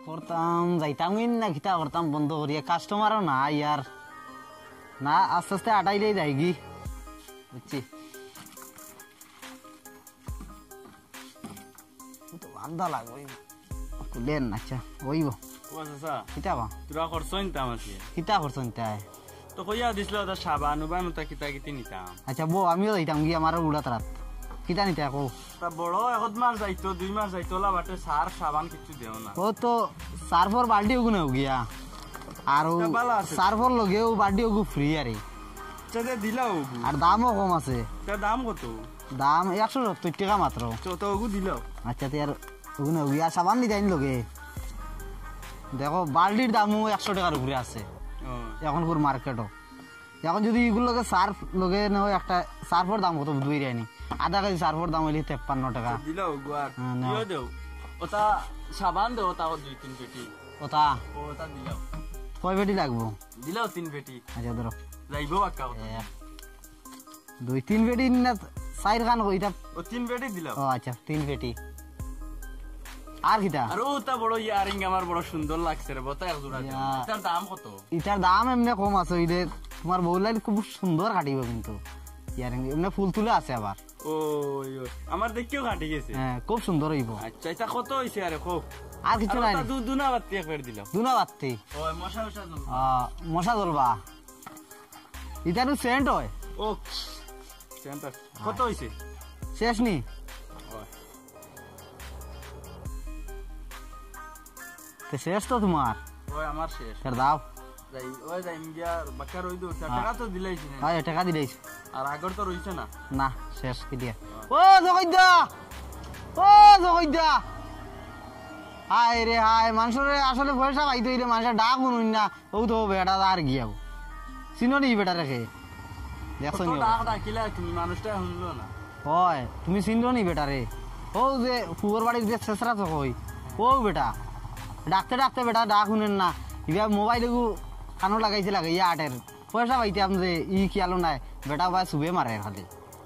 করতাম যাইতাম না খিতা করতাম বন্ধ করিয়া কাস্টমারও না ইয়ার না আস্তে আস্তে আটাইলেই যাইগি বুঝছি তো বান্ধা লাগবে কুলেন আচ্ছা ওইব ও চাচা কিতা বা তোরা করছইন তাম আছে কিতা করছন তাই তো কইয়া দিছিল ওটা সাবান উবাই মতো কিতা কিতি নিতাম আচ্ছা বউ আমিও যাইতাম গিয়ে আমার উড়াত রাত কিতা নিতে কো তা বড় এক মাস যাইতো 2 মাস যাইতো লা বাটে সার সাবান কিছু দেও না ও তো সার্ফর বাল্টি ওগুনে গিয়া আর সার্ফর লগেও বাল্টি ওগু ফ্রি আরে চাচা দিলাও আর দামও কম আছে তা দাম কত দাম 170 টাকা মাত্র তো ওগু দিলাও আচ্ছা তে আর ওগুনে গিয়া সাবান নি যাইন লগে দেখো বাল্টির দামও 100 টাকার উপরে আছে এখন পুরো মার্কেটও এখন যদি এগুলোকে সার্ফ লগে না একটা সার্ফের দাম কত দুই রানি আধা কেজি সার্ফের দাম হইলে 53 টাকা দিলাও গুয়ার দিও দেও ওটা সাবান দেও তাও 2-3 পেটি ওটা দিলাও কয় পেটি লাগবো দিলাও 3 পেটি আচ্ছা ধরো যাইবো বাক্কা 2-3 পেটি না সাইর খান কইতা ও 3 পেটি দিলাও ও আচ্ছা 3 পেটি আর কিটা আর ওটা বড় ইয়ারিং আমার বড় সুন্দর লাগছে রে বতা এক জোড়া এটার দাম কত এটার দাম এমনি কম আছে ওইলে তোমার বউ লাইন খুব সুন্দর কাটিব কিন্তু ইয়ারিং এমনি ফুল তুলে আছে আবার ওই আমার দেখিও কাটি গেছে হ্যাঁ খুব সুন্দর হইব আচ্ছা এটা কত হইছে আরে খুব আর কিছু নাই দুনা বাতি একবার দিলাম দুনা বাতি ওই মশা জ্বলবা মশা জ্বলবা এটারও সেন্ট হয় ও সেন্ট কত হইছে শেষ নি তে শেষ তো তোমার ওই আমার শেষ ফের দাও যাই ওই যাই ইন্ডিয়া বাক্কা রই দো টাকা তো দিলাইছি না হ্যাঁ টাকা দিলাইছ আর আগর তো রইছে না না শেষ কি দিয়া ও জগইদা হায় রে হায় মানুষের আসলে পয়সা পাইতে হইলে মানুষের ডাক শুনুন না ও তো বেটা আর গিয়াও চিনো নি বেটা রেখে দেখছো নি ডাক ডাকিলা তুমি মানুষটা শুনলো না হয় তুমি চিনো নি বেটা রে ও যে ফুবর বাড়ির যে ছেচরা ছখই ও বেটা ডাকতে ডাকতে বেটা ডাক শুনেন না ইবা মোবাইল কানো লাগাইছে লাগে ইয়া আটের পয়সা পাইতাম যে ই খেয়ালো নাই বেটা ভাই সুবে মারে খালি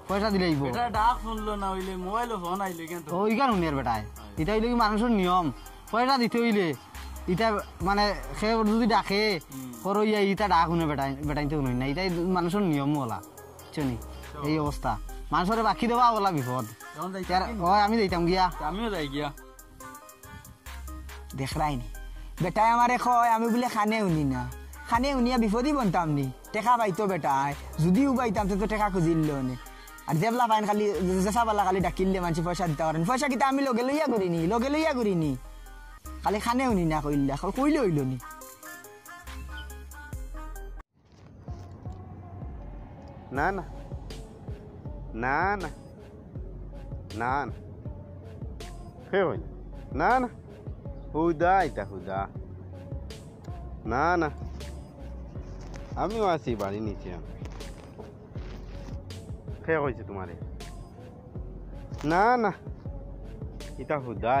পয়সা দিলেই বেটা ডাক শুনলো না হইলে মোবাইল ফোন আইলে কেন তো ওই কারণ শুনিয়ার বেটায় এটা হইলে কি মানুষের নিয়ম পয়সা দিতে হইলে ইটা মানে সে যদি ডাকে করো ইয়া ইটা ডাক শুনে বেটাইতে শুনুন না এটাই মানুষের নিয়ম ওলা বুঝছনি এই অবস্থা মানুষের বাকি দেওয়া ওলা বিপদ হয় আমি যাইতাম গিয়া আমিও যাই গিয়া দেখলাই নি বেটাই আমারে কয় আমি বলে খানে শুনি না খানে শুনিয়া বিপদই বনতাম নি টেকা পাইতো বেটাই যদিও পাইতাম তো টেকা খুঁজিল নি আর দেবলা পাইন খালি জেসা পালা খালি ডাকিলে মানুষ পয়সা দিতে পারেন পয়সা কিতা আমি লগে লইয়া করিনি খালি খানে শুনি না কইলা কইলে হইল নি না না না না না না হে হইল না না হুদা এটা হুদা না না আমিও আছি বাড়ি নিচে আমি কে হয়েছে তোমারে না না এটা হুদা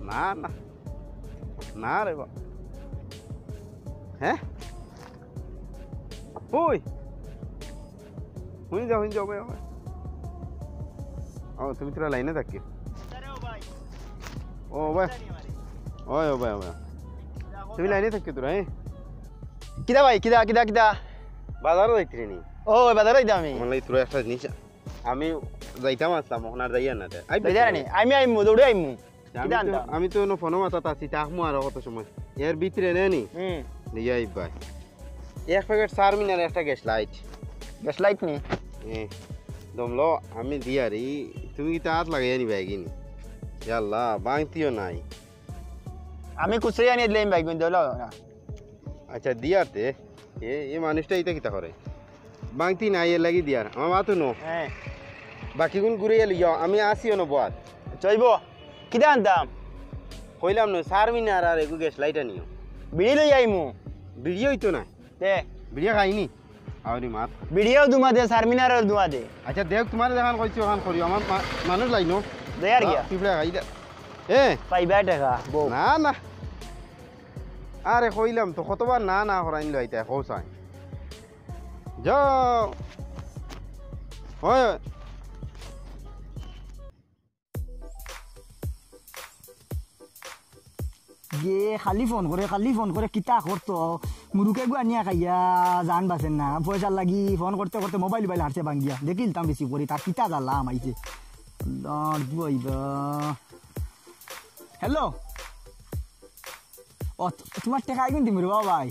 না না না রে বা হ্যাঁ ওই শুনি যাও ভাই ও তুমি তোরা লাইনে থাকি ও ভাই ও ভাই তুমি লাইনে থাকি তোরা হ্যাঁ কিদা ভাই কিদা বাজারও যাইতে নি ও বাজারে যাইতাম আমি মানে তোরা একটা জিনিস আমি যাইতাম আসলাম ওখান আর যাইয়া না আমি আইমু দৌড়ে আইমু আমি তো ফোন মাথাত আছি তাকমু আর কত সময় এর ভিতরে নেনি নিয়ে আই ভাই এক প্যাকেট চাউমিন আর একটা গ্যাস লাইট নি দমলো আমি দিয়ারি তুমি কি হাত লাগাই নি ভাই কিনি ইয়াল্লা বাংতিও নাই আমি কুচে আনি দিলাম ভাই কিন্তু আচ্ছা দিয়াতে এই মানুষটা এটা কিতা করে বাংতি নাই এর লাগি দিয়ার আমার মাতো নো হ্যাঁ বাকি গুণ ঘুরে এলি আমি আসিও না বাদ চইব কিটা আনতাম কইলাম না চাউমিন আর এগু গ্যাস লাইট আনিও বিড়ি লই আইমু বিড়ি হইতো না দে বিড়ি খাইনি আউরি মাত বিড়িও দুমা দে চারমিনার দুমা দে আচ্ছা দেখ তোমার দেখান কইছো ওখান করিও আমার মানুষ লাইনো দে আর গিয়া পিপড়া খাই দে পাইবা টাকা না না আরে কইলাম তো কতবার না করাইন লইতে কৌসাই যাও হয় গে খালি ফোন করে কিতা করতো মুরুকে গু আনিয়া খাইয়া জান বাসেন না পয়সা লাগি ফোন করতে করতে মোবাইল হারছে ভাঙ্গিয়া দেখিলতাম বেশি করি তার কিতা জ্বালাম আইছে হ্যালো ও তোমার টাকা আইগুন দিম রে ভাই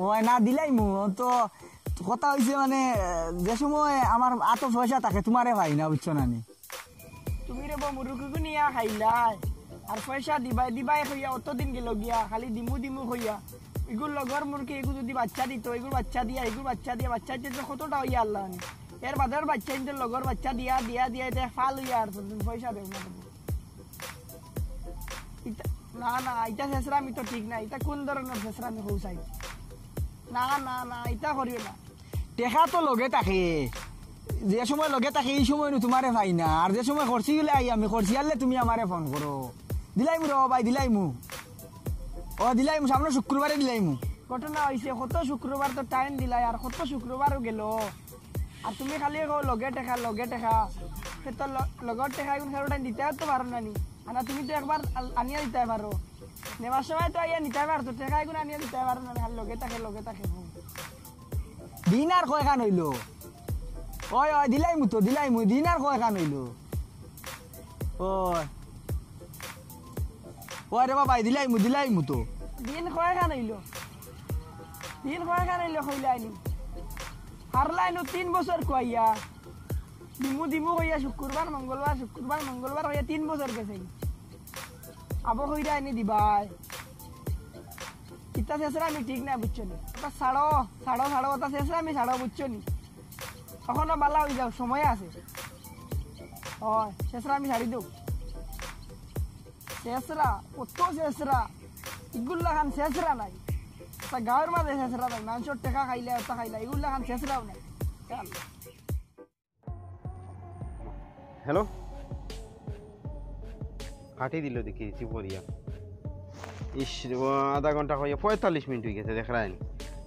ও না দিলাই মু তো কথা হয়েছে মানে যে সময় আমার এত পয়সা থাকে তোমারে ভাই না বুঝছো না নি তুমি রে মুরুকুকু নিয়া খাইলাই আর পয়সা দিবাই হইয়া অতদিন গেল গিয়া খালি দিমু হইয়া এগুলো লগর মুরগি এগুলো যদি বাচ্চা দিত এগুলো বাচ্চা দিয়ে বাচ্চা দিতে কতটা হইয়া আল্লাহ এর বাদের বাচ্চা কিন্তু লগর বাচ্চা দিয়া এটা ফাল হইয়া আর পয়সা দেব না না এটা শেষরামি তো ঠিক না এটা কোন ধরনের শেষরামি হৌসাই না এটা করিও না টেকা তো লগে থাকে যে সময় লগে থাকে এই সময় তোমারে ভাই না আর যে সময় খরচি গেলে আমি খরচি আনলে তুমি আমারে ফোন করো দিলাই মু রে ভাই দিলাই মু সামনে শুক্রবারে দিলাই মু ঘটনা হয়েছে কত শুক্রবার তো টাইম দিলাই আর কত শুক্রবারও গেল আর তুমি খালি লগে টেকা সে তো লগর টেকা এখন খেলো টাইম দিতে তো পারো না নি আর তুমি তো একবার আনিয়া দিতে পারো নেওয়ার সময় তো আইয়া নিতে পারতো টেকা এখন আনিয়া দিতে পারো না খালি লগে থাকে দিন আর কয়খান হইল ওই দিলাই মু দিন আর কয়খান হইল ওই রে ভাই দিলাই মু তো দিন কয়খান হইল কইলাইনি হারলাইনো 3 বছর কইয়া দিমু হইয়া শুক্রবার মঙ্গলবার হইয়া 3 বছর গেছে আবো হইরা এনে দিবাই ইতা শেষরা আমি ঠিক না বুঝছো নি ওটা ছাড়ো ওটা শেষরা আমি ছাড়ো বুঝছো নি এখনো বালা হয়ে যাও সময় আছে হয় শেষরা আমি ছাড়ি দেব শেষরা এগুলা খান শেষরা নাই তা গাঁয়ের মাঝে শেষরা নাই মানুষের টেকা খাইলে ওটা খাইলে এগুলা খান শেষরাও নাই হ্যালো কাটি দিল দেখি চিপরিয়া ইস আধা ঘন্টা হইয়া 45 মিনিট হয়ে গেছে দেখ রায়নি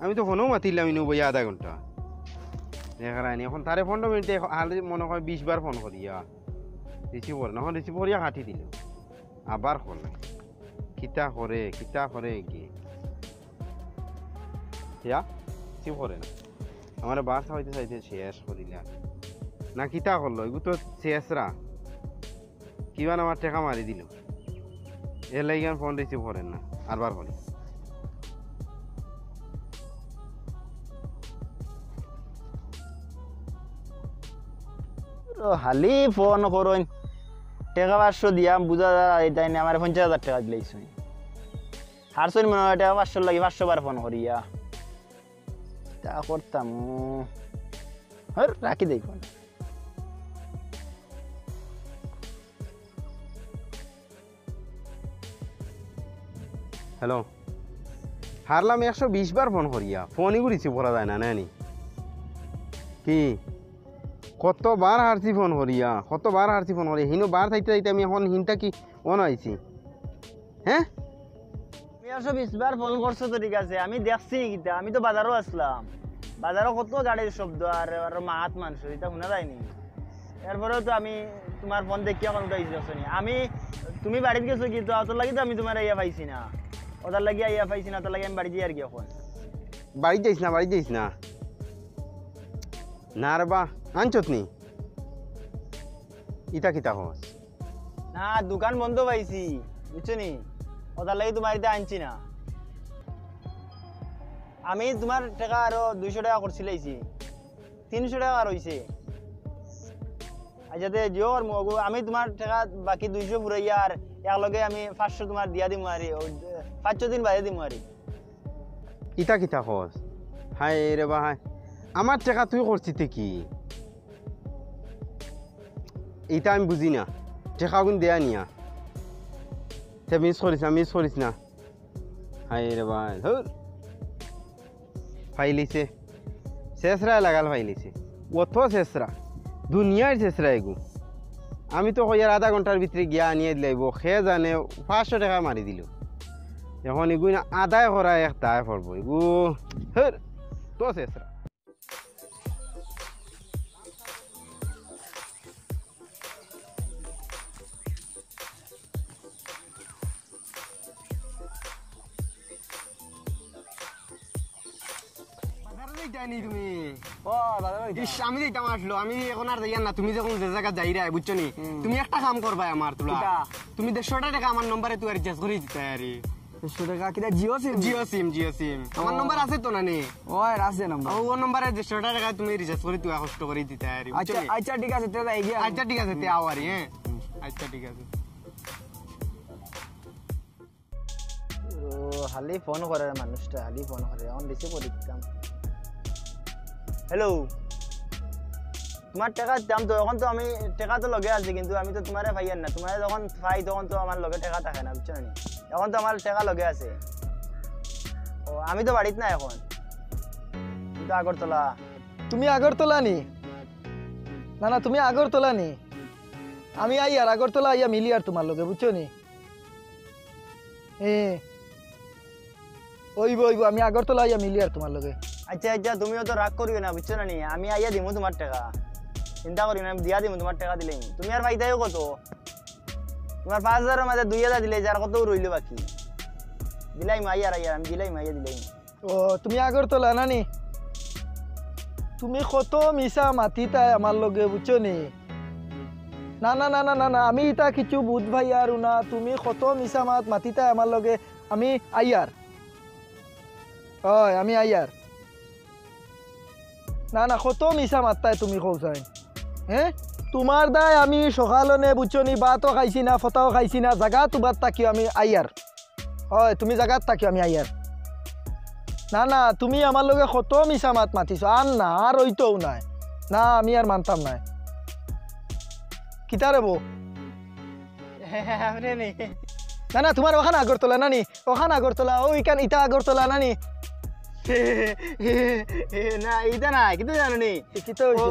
আমি তো ফোনও মাতিলাম ইনু বইয়া আধা ঘন্টা দেখ রায়নি এখন তারে 15 মিনিটে মনে হয় 20 বার ফোন করিয়া রিসিভ করে না রিসিভ করিয়া কাটি দিল আবার করলাম কিতা করে কি রিসিভ করে না আমার বাসা হইতে চাইতে শেষ করিলে না কিতা করলো এগুলো তো শেষরা কিবান আমার টাকা মারি দিল এর লাগি ফোন রিসিভ করেন না আরবার করি হালি ফোন করুন টাকা 500 দিয়া বুঝা এটা আমার 50,000 টাকা দিলাইছ হারছুন মনে হয় টাকা 500 লাগি 500 বার ফোন করিয়া তা করতাম রাখি দেই ফোন হ্যালো হারলাম 120 বার ফোন করিয়া ফোনই রিসিভ করা যায় না নানি কি কতবার হারছি ফোন করিয়া হিনো বার থাইতে আমি এখন হিনটা কি অন আইছি হ্যাঁ তুমি 120 বার ফোন করছো তো ঠিক আছে আমি দেখছি কিটা আমি তো বাজারও আসলাম বাজারও কত গাড়ির শব্দ আর মাহাত মানুষ এটা শোনা যায়নি এরপরেও তো আমি তোমার ফোন দেখিয়া কোনো উঠাইছি আমি তুমি বাড়িতে গেছো কি তো অত লাগি তো আমি তোমার ইয়া পাইছি না ওটার লাগি ইয়া পাইছি না ওটার লাগি আমি বাড়ি যাই আর কি এখন বাড়ি যাইস না না রে বা আনছত নি ইটা কিতা হস না দোকান বন্ধ পাইছি বুঝছো নি ওটার লাগি তোমার ইটা আনছি না আমি তোমার টাকা আরো 200 টাকা করছিলাইছি 300 টাকা রইছে আচ্ছা জিওর মগু আমি তোমার টাকা বাকি 200 ফুরাইয়া আর একলগে আমি 500 তোমার দিয়া দিমু আরি 5 দিন বাইরে দিমু আরি ইটা কিতা হস হাই রে বা হাই আমার টাকা তুই করছিতে কি এটা আমি বুঝি না টাকা গুণ দেয়া নিয়া তে মিস করিস না হাই রে বা ধর ফাইলিছে শেষরা লাগাল ফাইলিছে অত শেষরা দুনিয়ার শেষরা এগু আমি তো কইয়ার আধা ঘন্টার ভিতরে গিয়া আনিয়ে দিলাইব সে জানে 500 টাকা মারি দিল এখন এগু আদায় করা একটা পড়ব এগু হর তো শেষরা জানি তুমি ও বাজার ইস আমি যেতাম আসলো আমি এখন আর যাইয়া না তুমি যখন যে জায়গা যাই রে বুঝছো নি তুমি একটা কাম করবা আমার তোলা কিটা? তুমি 150 টাকা আমার নম্বরে তুই রিচার্জ করে দিতে আরে 100 টাকা কিটা জিও সিম জিও সিম আমার নম্বর আছে তো না নে ওই রাসে নাম্বার ও নম্বরে 150 টাকা তুমি রিচার্জ করে তুই কষ্ট করে দিতে আরে বুঝছো আচ্ছা নি? আচ্ছা ঠিক আছে তে যাই গিয়া আচ্ছা ঠিক আছে তে আওয়ারি হ্যাঁ আচ্ছা ঠিক আছে ও খালি ফোন করে মানুষটা খালি ফোন করে এখন রিসিভ করে দিতাম হ্যালো তোমার টাকা দাম তো এখন তো আমি টাকা তো লগে আছে কিন্তু আমি তো তোমারে পাইয়ার না তোমারে যখন পাই তখন তো আমার লগে টাকা থাকে না বুঝছো না এখন তো আমার টাকা লগে আছে ও আমি তো বাড়িতে না এখন কিন্তু আগরতলা তুমি আগরতলা নি না না তুমি আগরতলা নি আমি আই আর আগরতলা আইয়া মিলি আর তোমার লগে বুঝছো নি ওইব আমি আগরতলা আইয়া মিলি আর তোমার লগে আচ্ছা আচ্ছা তুমিও তো রাগ করিও না বুঝছো না নি আমি আইয়া দিমু তোমার টাকা চিন্তা করি না আমি দিয়া দিমু তোমার টাকা দিলেই তুমি আর পাইতাইও কত তোমার 5000 এর মধ্যে 2000 দিলে যার কত রইল বাকি দিলাই আইয়া আমি দিলাই আইয়া দিলাই ও তুমি আগরতলা না নি তুমি কত মিশা মাতিতা আমার লগে বুঝছো নি না না না না না না আমি এটা কিছু বুঝ ভাই আর না তুমি কত মিশা মাতিতা আমার লগে আমি আইয়ার হয় আমি আইয়ার না না কত মিশা মাত্তায় তুমি কৌসাই হ্যাঁ তোমার দায় আমি সকালনে বুঝছো নি ভাতও খাইছি না ফটাও খাইছি না জাগা তোমার তাকিও আমি আইয়ার হয় তুমি জাগাত তাকিও আমি আইয়ার না না তুমি আমার লগে কত মিশা মাতিছো আর না আর ওইটাও নাই না আমি আর মানতাম নাই কিতারে বউ না না তোমার ওখানে আগরতলা নানি ওখানে আগরতলা ওইখান ইটা আগরতলা নানি না এটা না কিন্তু জানো নি কিতা হইছে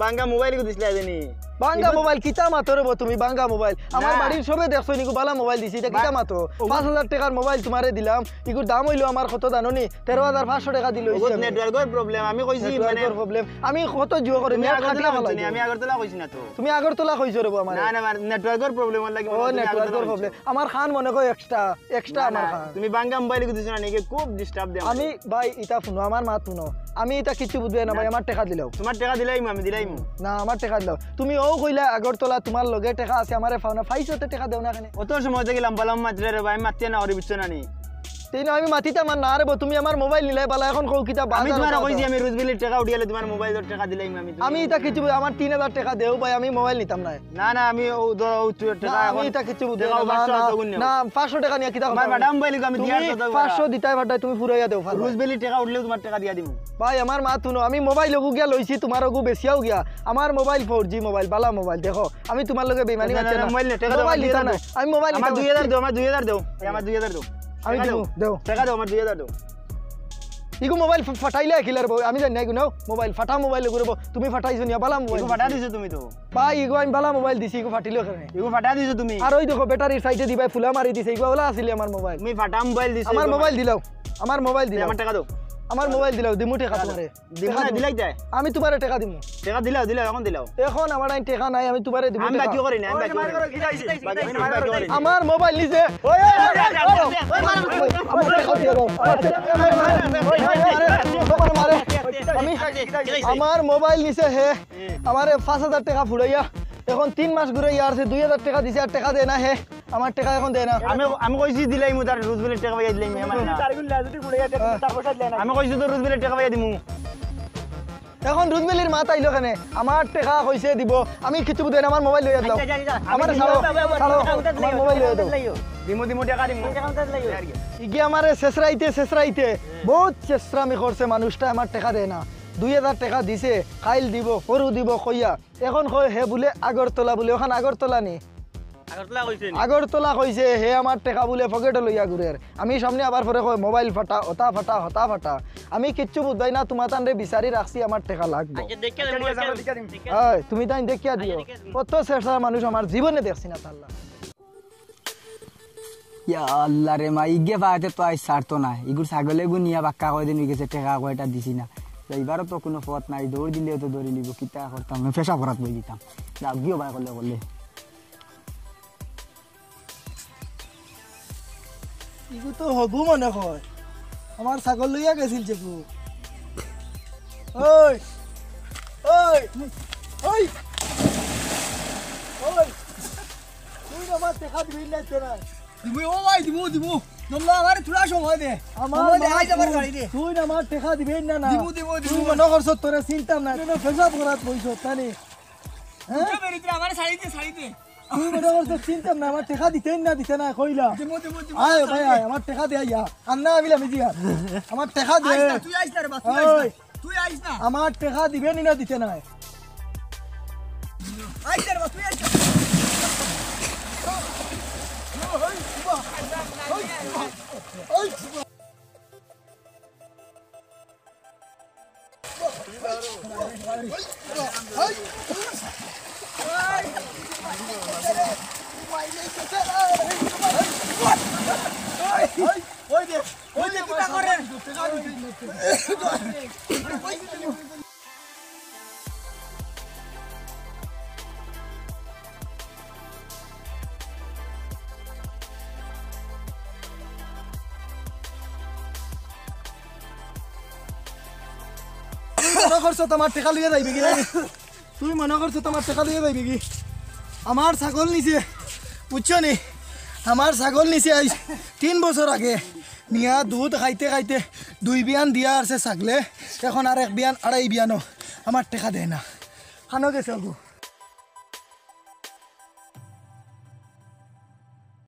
বাঙ্গা মোবাইল কো দিছলা জানি বাঙ্গা মোবাইল কিতা মাতো রে তুমি বাঙ্গা মোবাইল আমার বাড়ির সবে দেখছো নিকো বালা মোবাইল দিছি এটা কিতা মাতো 5000 টাকার মোবাইল তোমারে দিলাম ইগুর দাম হইলো আমার কত জানো নি 13500 টাকা দিল হইছে নেটওয়ার্কের প্রবলেম আমি কইছি মানে প্রবলেম আমি কত জিও করে নেট খাটিয়া ভালো আমি আগরতলা কইছি না তো তুমি আগরতলা কইছো রে আমার না না নেটওয়ার্কের প্রবলেম লাগি ও নেটওয়ার্কের প্রবলেম আমার খান মনে কই এক্সট্রা আমার খান তুমি বাঙ্গা মোবাইল কো দিছ না নাকি খুব ডিস্টার্ব দেয় আমি ভাই ইটা শুনো আমার মাত শুনো আমি এটা কিছু বুঝবে না ভাই আমার টাকা দিলাও তোমার টাকা দিলাই আমি দিলাই না আমার টাকা দিলাও তুমি ও কইলা আগরতলা তোমার লগে টাকা আছে আমারে ফাউনা ফাইসতে টাকা দেও না কেনে অত সময় থেকে লাম্বালাম মাত্রে রে ভাই মাতিয়া না ওরে বুঝছ না নি তেন আমি মাতিতা মান না রে তুমি আমার মোবাইল নিলাই বালা এখন কও কিতা আমি তোমার কইছি আমি রুজবিলের টাকা উড়িয়ালে তোমার মোবাইলের টাকা দিলাই আমি এটা কিছু আমার 3000 টাকা দেও ভাই আমি মোবাইল নিতাম না না না আমি ও টাকা আমি এটা কিছু বুঝে না 500 টাকা নিয়া কিতা আমার ম্যাডাম মোবাইল আমি দিয়া 500 দিতাই ভাটাই তুমি ফুরাইয়া দেও রুজবিলের টাকা উঠলেও তোমার টাকা দিয়া দিমু ভাই আমার মা তুনো আমি মোবাইল লগু গিয়া লইছি তোমার লগু বেশিয়াও গিয়া আমার মোবাইল 4G মোবাইল বালা মোবাইল দেখো আমি তোমার লগে বেইমানি করছি না মোবাইল নিতাম না আমি মোবাইল আমার 2000 দাও আমার 2000 দাও আমার 2000 দাও আমি দেও টাকা দাও আমার 2000 দাও ইগো মোবাইল ফাটাইলে কিলার বউ আমি জানি না ইগো নাও মোবাইল ফাটা মোবাইল করব তুমি ফাটাইছো নিয়া বালা মোবাইল ইগো ফাটা দিছো তুমি তো ভাই ইগো আমি বালা মোবাইল দিছি ইগো ফাটিলো কেন ইগো ফাটা দিছো তুমি আর ওই দেখো ব্যাটারির সাইডে দিবাই ফুলা মারি দিছে ইগো ওলা আছিল আমার মোবাইল তুমি ফাটা মোবাইল দিছো আমার মোবাইল দিলাও আমার মোবাইল দিলাও আমার টাকা দাও আমার মোবাইল দিলাও দিমু টাকা তোমারে দিমু না দিলাই যায় আমি তোমারে টাকা দিমু টাকা দিলাও এখন দিলাও এখন আমার টাকা নাই আমি তোমারে দিমু আমি বাকি করি না আমি বাকি করি আমার মোবাইল নিছে আমার মোবাইল নিছে হে আমার 5000 টাকা ফুড়াইয়া এখন 3 মাস ঘুরে ইয়ারছে 2000 টাকা দিছে আর টাকা দেয় না হে আমার টাকা এখন দেয় না আমি কইছি দিলাই মু তার রুজবিলের টাকা পাইয়া দিলাই আমার না আমি কইছি তো রুজবিলের টাকা পাইয়া দিমু এখন রুজবেলির মাত আইলো কেনে আমার টাকা কইছে দিব আমি কিছু দেন আমার মোবাইল লইয়া দাও আমার ছাড়ো আমার মোবাইল লইয়া দাও দিমু টাকা দিমু ইগে আমারে শেষরাইতে বহুত চেষ্টামি করছে মানুষটা আমার টাকা দেয় না 2000 টাকা দিছে খাইল দিব সরু দিব কইয়া এখন কয় হে বলে আগরতলা বলে ওখান আগরতলা নি আগরতলা কইছে হে আমার টাকা বলে পকেটে লইয়া ঘুরের আমি সামনে আবার পরে কয় মোবাইল ফাটা হতা ফাটা আমি কিচ্ছু বুঝাই না তোমার তানরে বিচারি রাখছি আমার টাকা লাগবে তুমি তাই দেখিয়া দিও কত চেষ্টা মানুষ আমার জীবনে দেখছি না তাল্লা ইয়া আল্লাহ রে মা ইগে পাইতে তো আই ছাড়তো না ইগুর ছাগলে গুনিয়া বাক্কা কয় দিন গেছে টাকা কয়টা দিছি না এইবারও তো কোনো পথ নাই দৌড় দিলেও তো দৌড়ে নিব কিতা করতাম না পেশা করাত বই দিতাম যাও গিয়েও ভাই করলে ইগু তো হবু মনে হয় আমার ছাগল লইয়া গেছিল যে ওই ওই ওই ওই তুই আমার দেখা দিবি না তোরা দিবি ও ভাই দিবি তোমরা আমারে থোড়া সময় দে আমার দেখাই যাবার গাড়ি দে তুই আমার দেখা দিবি না না দিবি তুই মনে করছ তোরা চিন্তা না তুই ফেসাব করাত বইছ তানি হ্যাঁ বেরি তুই আমারে ছাড়ি দে তুই মনে করছ চিন্তা না আমার দেখা দিতে না কইলা আয় ভাই আয় আমার দেখা দে আইয়া আন্না আবিলা মিজি আমার দেখা দে তুই আইছ না রে বাস তুই আইছ না আমার দেখা দিবে না দিতে না আইছ রে বাস তুই আইছ মনে করছো তোমার টেকা লিয়ে যাইবে কি তুই মনে করছো তোমার টেকা লিয়ে যাইবে কি আমার ছাগল নিছে বুঝছো নি আমার ছাগল নিছে 3 বছর আগে নিয়া দুধ খাইতে খাইতে 2 বিয়ান দিয়া আছে ছাগলে এখন আর 1 বিয়ান 2.5 বিয়ানো আমার টেকা দেয় না খানো গেছে গো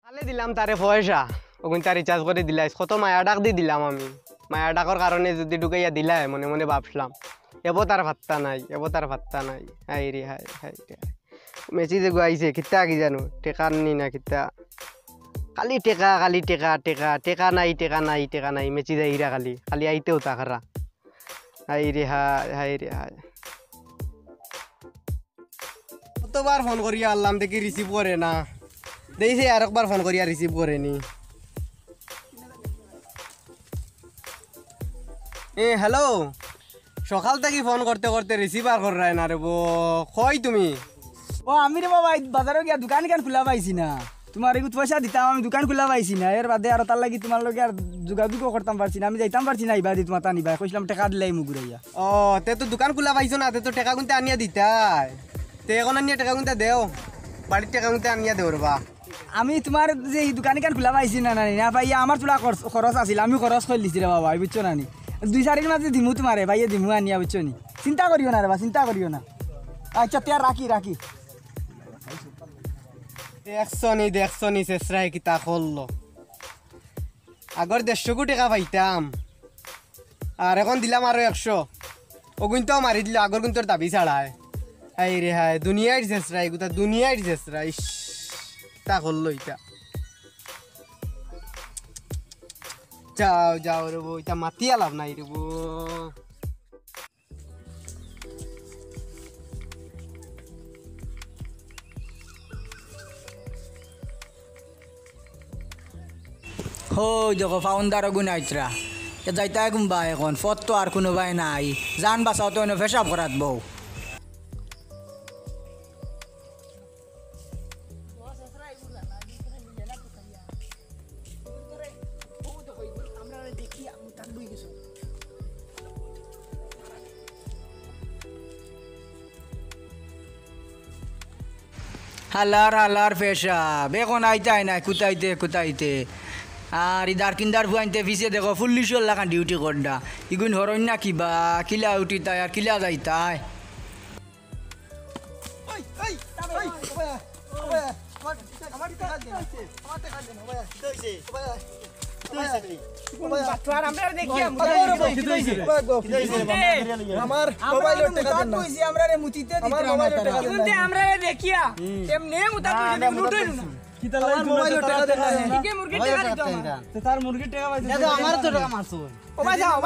কালে দিলাম তারে পয়সা ওগুন তার রিচার্জ করে দিলাই কত মায়া ডাক দি দিলাম আমি মায়া ডাকর কারণে যদি ঢুকাইয়া দিলাই মনে মনে ভাবছিলাম এবো তার ভাত্তা নাই হাই রে হাই মেসেজ আইছে কিতা কি জানো টেকা নি না কিতা খালি টেকা নাই মেসেজ আইরা খালি আইতেও তাকারা হাই রে হাই কতবার ফোন করিয়া আল্লাম দেখি রিসিভ করে না দেখি আর একবার ফোন করিয়া রিসিভ করেনি হ্যালো সকাল থেকে ফোন করতে করতে রিসিভ আর করায় না রে কই তুমি ও আমি রে বাবা বাজারে গিয়া দোকান খোলা পাইছি না তোমার এগুলো পয়সা দিতাম আমি দোকান খোলা পাইছি না এর বাদে আর তার লাগি তোমার লগে আর যোগাযোগ করতাম পারছি না আমি যাইতাম পারছি না ইবাদি তোমার তা নিবা কইছিলাম টাকা দিলাই মুখ ঘুরাইয়া ও তে তো দোকান খোলা পাইছো না তে তো টাকা গুনতে আনিয়া দিতাই তে এখন আনিয়া টাকা গুনতে দেও বাড়ির টাকা গুনতে আনিয়া দেও রবা আমি তোমার যে দোকান খোলা পাইছি না না পাইয়া আমার তোলা খরচ আছিল আমি খরচ করে দিছি রে বাবা বুঝছো না নি 2-4 মাঝে দিমু তোমারে ভাইয়া দিমু আনিয়া বুঝছো নি চিন্তা করিও না রে বা চিন্তা করিও না আচ্ছা তেয়ার রাখি দেখছো নি চেষ্টায় কিতা করলো আগর 150 কোটি টাকা পাইতাম আর এখন দিলাম আরো 100 ও কিন্তু মারি দিল আগর কিন্তু দাবি ছাড়ায় হাই রে হাই দুনিয়ার চেষ্টা এগুতা দুনিয়ার চেষ্টা ইস তা করলো এটা যাও রে বউ এটা মাতিয়া লাভ নাই রে বউ হই দেখো ফাউন্ডার গুনাইতরা এ যাইতা গুম্বা এখন ফত তো আর কোনো ভাই নাই জান বাঁচাও তো ফেসাব করাত বউ হালার পেশাব এখন আইতাই না কুতাইতে আর ইদার কিন্দার ভুয়াইতে ফিসে দেখো 40 লাখ ডিউটি করডা ইগুন হরণ না কিবা কিলা উঠি তাই আর কিলা যাইতাই আমার মোবাইলের টাকা দেন না আমরা রে মুতিতে দিতে আমরা রে দেখিয়া এমনে মুতা কইতে লুটই না কিতা লাই মোবাইলের টাকা দেন না কি মুরগি টাকা দিত তো তার মুরগি টাকা পাইছে দাদা আমার তো টাকা মারছো ও ভাই যাও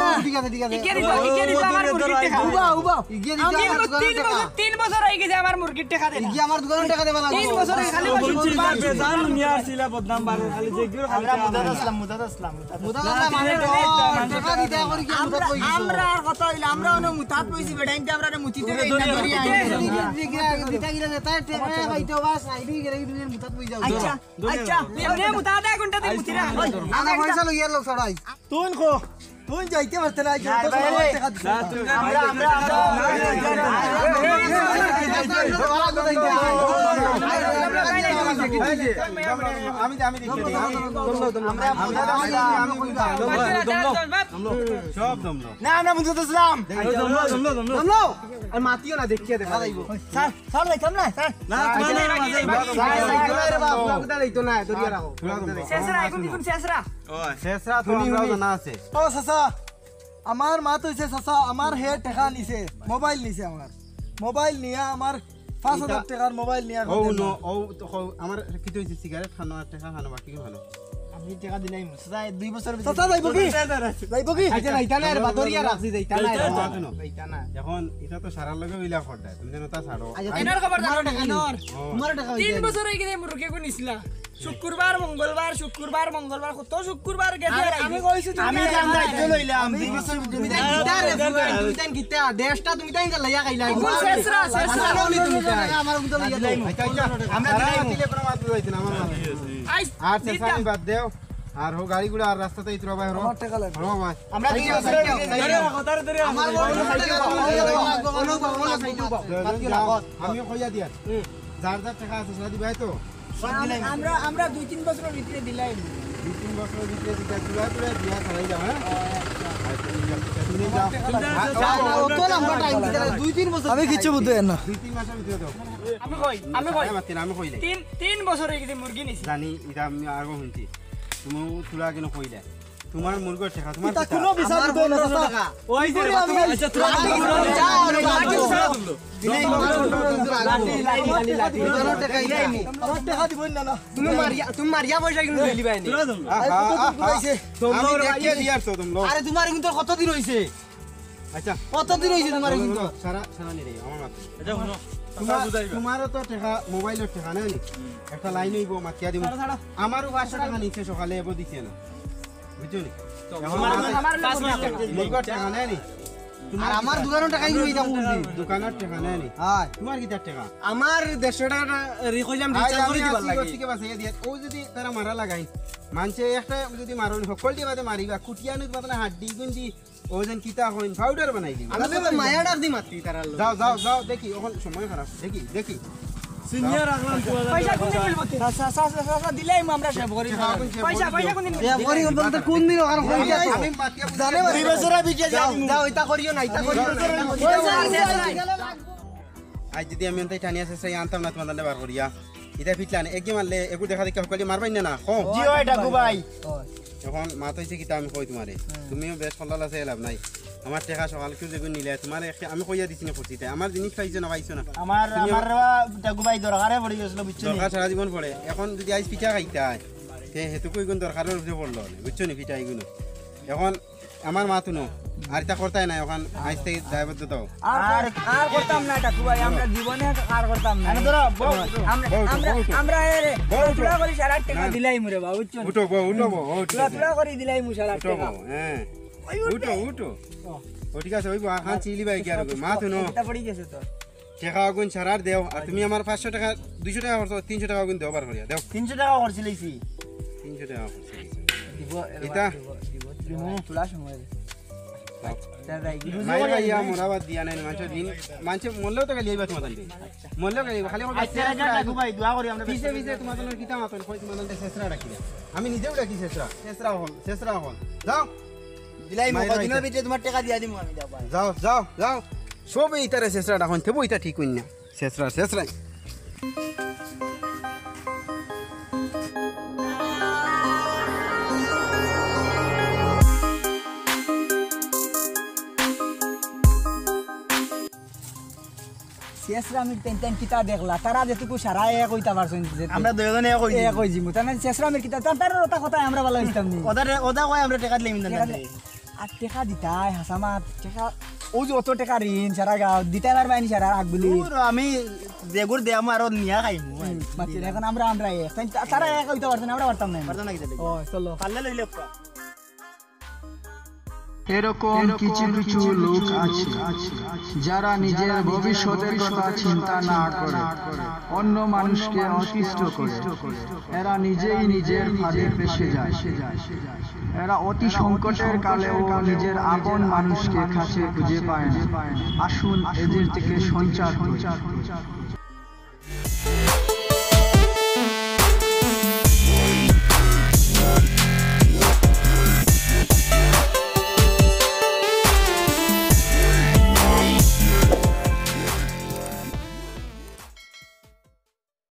না ঠিক আছে কি দিত আমার মুরগি টাকা উবা ইগে দিত আমার 3 বছর হই গেছে আমার মুরগি টাকা দেন ইগে আমার দোকানের টাকা দেবা লাগবে 3 বছর খালি বেজান নিয়ার ছিল বদনাম বারে খালি যেগুলো আমরা মুদাত আসলাম মানে টাকা দিতে করি কি মুদাত কই আমরা কত হইলা আমরা ওনো মুতাত কইছি বেডাইতে আমরা রে মুতিতে না ধরি দিতা গিলা তাই টাকা পাইতো বাস আইবি গেলে দুনিয়ার মুতাত কই যাও আচ্ছা এমনে মুতাত 1 ঘন্টা তে মুতিরা আনা পয়সা লইয়ার লোক ছড়াই তুই কো তুই যাইতে পারতে না মাতিও না দেখিয়ে দেখা যাইব আমার মা তো চাচা আমার হে টাকা নিছে মোবাইল নিছে আমার মোবাইল নিয়ে আমার 5,000 টাকার মোবাইল নিয়ে আমার কি হইছে সিগারেট খানো আর টাকা খানো বাকি কি খানো আমি টাকা দিলাই চাচা 2 বছর চাচা যাইব কি আচ্ছা যাইতা না আর বাতরিয়া রাখছি যাইতা না যাইতা না এখন এটা তো সারার লগে হইলা ফড়া তুমি জানো তা ছাড়ো এনার খবর জানো টাকা নর তোমার টাকা 3 বছর হই গেছে মুরকে কো নিছিলা শুক্রবার মঙ্গলবার কত শুক্রবার গেছে আমি কইছি আমি জান দায়িত্ব লইলাম 2 বছর তুমি তাই গিতা দেশটা তুমি তাই লাইয়া খাইলা শেষরা আমার মত লাইয়া যাই আমরা দিলে কোনো মাত হইছে না আমার মাত আর চেষ্টা বাদ দেও আর হো গাড়ি গুড়া আর রাস্তাতে ইতরা ভাই হরো হরো ভাই আমরা 2 বছর আমার আমি কইয়া দিয়া যার যার টাকা আছে সাদি ভাই তো আমরা 2-3 বছরের ভিতরে দিলাই 2-3 বছরের ভিতরে দিটা তুলা দিয়া ছাড়াই যাও হ্যাঁ আমি কিছু বুঝতে না 2-3 মাসের ভিতরে দাও আমি কই আমি কইলে 3 বছর হই গেছে মুরগি নিছি জানি এটা আমি আরো শুনছি তুমি তুলা কেন কইলে তোমার মুরগির টাকা তোমার কোনো বিচার দিতে না টাকা ওই যে আচ্ছা তোরা টাকা দিব না তুমি মারিয়া পয়সা কিনো দিলি ভাই নি আমি দেখে দিয়ার তো তুমি আরে তোমার কিন্তু কতদিন হইছে আচ্ছা কতদিন হইছে তোমার কিন্তু সারা নেই আমার মাত্র এটা শুনো তোমারও তো টাকা মোবাইলের টাকা নেই একটা লাইন হইব মাকিয়া দিব আমারও 500 টাকা নিচে সকালে এব দিছে না বুঝছো নি আমার টাকা নেই আর আমার দোকানের টাকাই নিয়ে যাবো দোকানের টাকা নেই হ্যাঁ তোমার কি টাকা আমার 150 টাকা কইলাম রিচার্জ করে দিবার লাগে ঠিক আছে দিয়া ও যদি তারা মারা লাগাই মানছে একটা যদি মারন সকল দিয়ে বাদে মারিবা কুটিয়া নুত বাদে হাড্ডি গুন্ডি ওজন কিতা হইন পাউডার বানাই দিবা আমি তো মায়া ডাক দি মাতি তারা যাও দেখি এখন সময় খারাপ দেখি সিনিয়র রাখলাম পয়সা কোন দিন মিলবো সাসা দিলাই আমরা সব করি পয়সা কোন দিন এ করি বলতে কোন দিন আর কই আমি মাতিয়া জানে 2 বছর বিকে যাও এটা করিও না এটা করিও আজ যদি আমি এনতাই টানিয়া শেষ আনতাম না তোমাদের বার করিয়া এটা ফিটলানে একই মারলে একু দেখা দেখি সকলে মারবাই না হো জি ওই ডাকু ভাই এখন মাত হইছে কিতা আমি কই তোমারে তুমিও বেশ ফলাল আছে লাভ নাই আমার টাকা সকাল কেউ যেগুলো নিলে তোমার আমি কইয়া দিছি না খুশিতে আমার জিনিস পাইছো না পাইছো না আমার ডাকু ভাই দরকারে পড়ি গেছিল বুঝছো দরকার সারা জীবন পড়ে এখন যদি আজ পিঠা খাইতে হয় হেতু কই গুণ দরকারের উপরে পড়লো বুঝছো নি পিঠা এইগুলো এখন আমার মা তুনো আর এটা করতাই না এখন আজ থেকে দায়বদ্ধ দাও আর করতাম না ডাকু ভাই আমরা জীবনে আর করতাম না ধরো আমরা তুলা করি 4 টাকা দিলাই মুরে বাবু বুঝছো উঠো তুলা করি দিলাই মু 4 টাকা হ্যাঁ উঠো ও ঠিক আছে ওই খান চিলি ভাই কি আর মা তুনো এটা পড়ি গেছে তো টাকা গুণ ছাড়ার দেও আর তুমি আমার 500 টাকা 200 টাকা খরচ 300 টাকা গুণ দেও বার করিয়া দেও 300 টাকা করছিলাইছি 300 টাকা খরচ দিব এটা তুলা সময় মায়ের ভাইয়া মোরাবাদ দিয়া নাই মানুষের মরলেও তো খালি এইবার তোমার মরলেও খালি ডাকু ভাই দোয়া করি আমরা পিছে তোমার কিতা মাতন তোমার শেষরা ডাকি আমি নিজেও ডাকি শেষরা হন যাও দিলাই মো দিনের ভিতরে তোমার টাকা দিয়া দিমু আমি যাও সব এইটারে শেষরা ডাকন থেবো এটা ঠিক হইন না শেষরা চেষ্টা আমি তেন কিতা দেখলা তারা যেটুকু সারা এক হইতা পারছেন আমরা দুজনে কই এক হই জিমু তার চেষ্টা আমি কিতা তার ওটা কথা আমরা ভালো হইতাম নি ওদা কই আমরা টাকা দিলাম না আর টাকা দিতাই হাসামাত টাকা ও যে অত টাকা ঋণ সারা গাও দিতে পারবাই নি সারা আগ বলি আমি দেগুর দে আমার আর নিয়া খাইমু মাতি এখন আমরা এক তারা এক হইতা পারছেন আমরা পারতাম না পারতাম না কি ও চলো পারলে লইলে এরকম কিছু কিছু লোক আছে যারা নিজের ভবিষ্যতের কথা চিন্তা না করে অন্য মানুষকে অতিষ্ঠ করে। এরা নিজেই নিজের ফাঁদে ফেসে যায়। এরা অতি সংকটের কালেও নিজের আপন মানুষকে কাছে খুঁজে পায় না। আসুন এদের থেকে সঞ্চার করি।